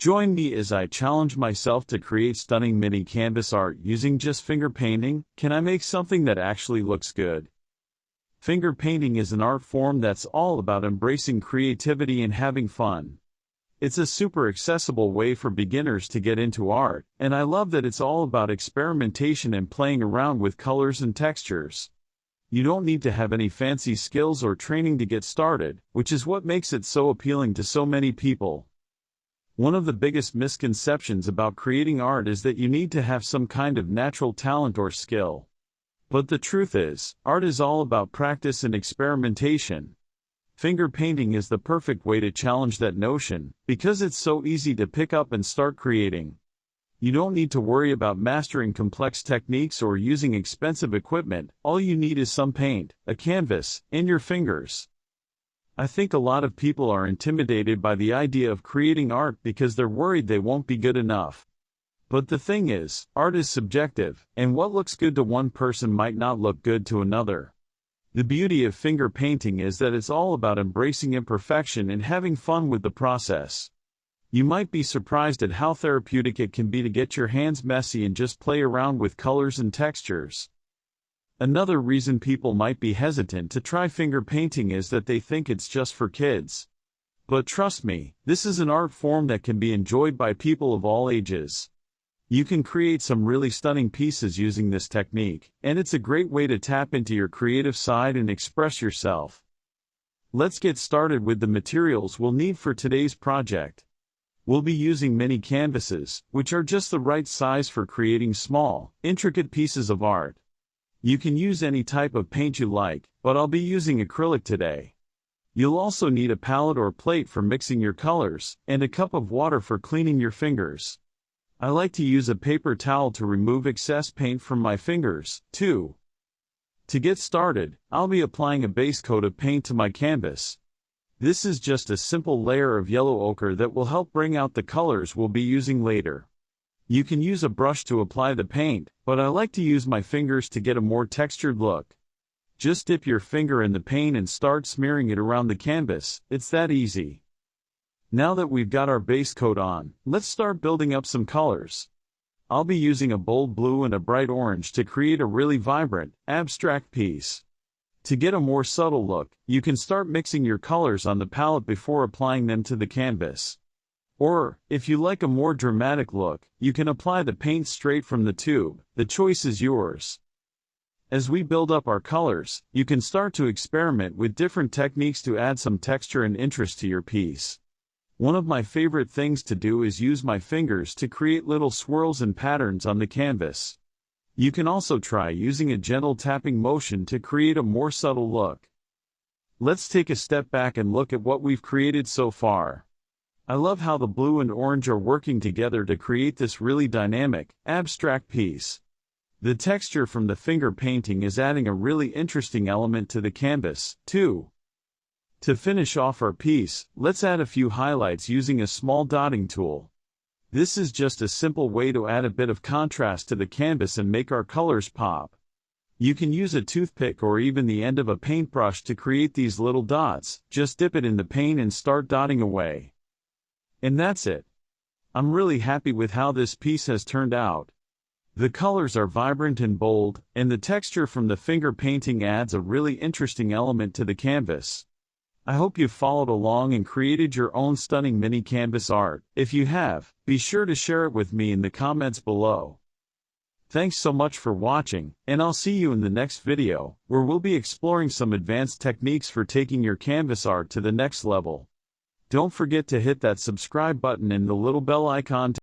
Join me as I challenge myself to create stunning mini canvas art using just finger painting. Can I make something that actually looks good? Finger painting is an art form that's all about embracing creativity and having fun. It's a super accessible way for beginners to get into art, and I love that it's all about experimentation and playing around with colors and textures. You don't need to have any fancy skills or training to get started, which is what makes it so appealing to so many people. One of the biggest misconceptions about creating art is that you need to have some kind of natural talent or skill. But the truth is, art is all about practice and experimentation. Finger painting is the perfect way to challenge that notion, because it's so easy to pick up and start creating. You don't need to worry about mastering complex techniques or using expensive equipment. All you need is some paint, a canvas, and your fingers. I think a lot of people are intimidated by the idea of creating art because they're worried they won't be good enough. But the thing is, art is subjective, and what looks good to one person might not look good to another. The beauty of finger painting is that it's all about embracing imperfection and having fun with the process. You might be surprised at how therapeutic it can be to get your hands messy and just play around with colors and textures. Another reason people might be hesitant to try finger painting is that they think it's just for kids. But trust me, this is an art form that can be enjoyed by people of all ages. You can create some really stunning pieces using this technique, and it's a great way to tap into your creative side and express yourself. Let's get started with the materials we'll need for today's project. We'll be using mini canvases, which are just the right size for creating small, intricate pieces of art. You can use any type of paint you like, but I'll be using acrylic today. You'll also need a palette or plate for mixing your colors, and a cup of water for cleaning your fingers. I like to use a paper towel to remove excess paint from my fingers, too. To get started, I'll be applying a base coat of paint to my canvas. This is just a simple layer of yellow ochre that will help bring out the colors we'll be using later. You can use a brush to apply the paint, but I like to use my fingers to get a more textured look. Just dip your finger in the paint and start smearing it around the canvas. It's that easy. Now that we've got our base coat on, let's start building up some colors. I'll be using a bold blue and a bright orange to create a really vibrant, abstract piece. To get a more subtle look, you can start mixing your colors on the palette before applying them to the canvas. Or, if you like a more dramatic look, you can apply the paint straight from the tube. The choice is yours. As we build up our colors, you can start to experiment with different techniques to add some texture and interest to your piece. One of my favorite things to do is use my fingers to create little swirls and patterns on the canvas. You can also try using a gentle tapping motion to create a more subtle look. Let's take a step back and look at what we've created so far. I love how the blue and orange are working together to create this really dynamic, abstract piece. The texture from the finger painting is adding a really interesting element to the canvas, too. To finish off our piece, let's add a few highlights using a small dotting tool. This is just a simple way to add a bit of contrast to the canvas and make our colors pop. You can use a toothpick or even the end of a paintbrush to create these little dots. Just dip it in the paint and start dotting away. And that's it. I'm really happy with how this piece has turned out. The colors are vibrant and bold, and the texture from the finger painting adds a really interesting element to the canvas. I hope you've followed along and created your own stunning mini canvas art. If you have, be sure to share it with me in the comments below. Thanks so much for watching, and I'll see you in the next video, where we'll be exploring some advanced techniques for taking your canvas art to the next level. Don't forget to hit that subscribe button and the little bell icon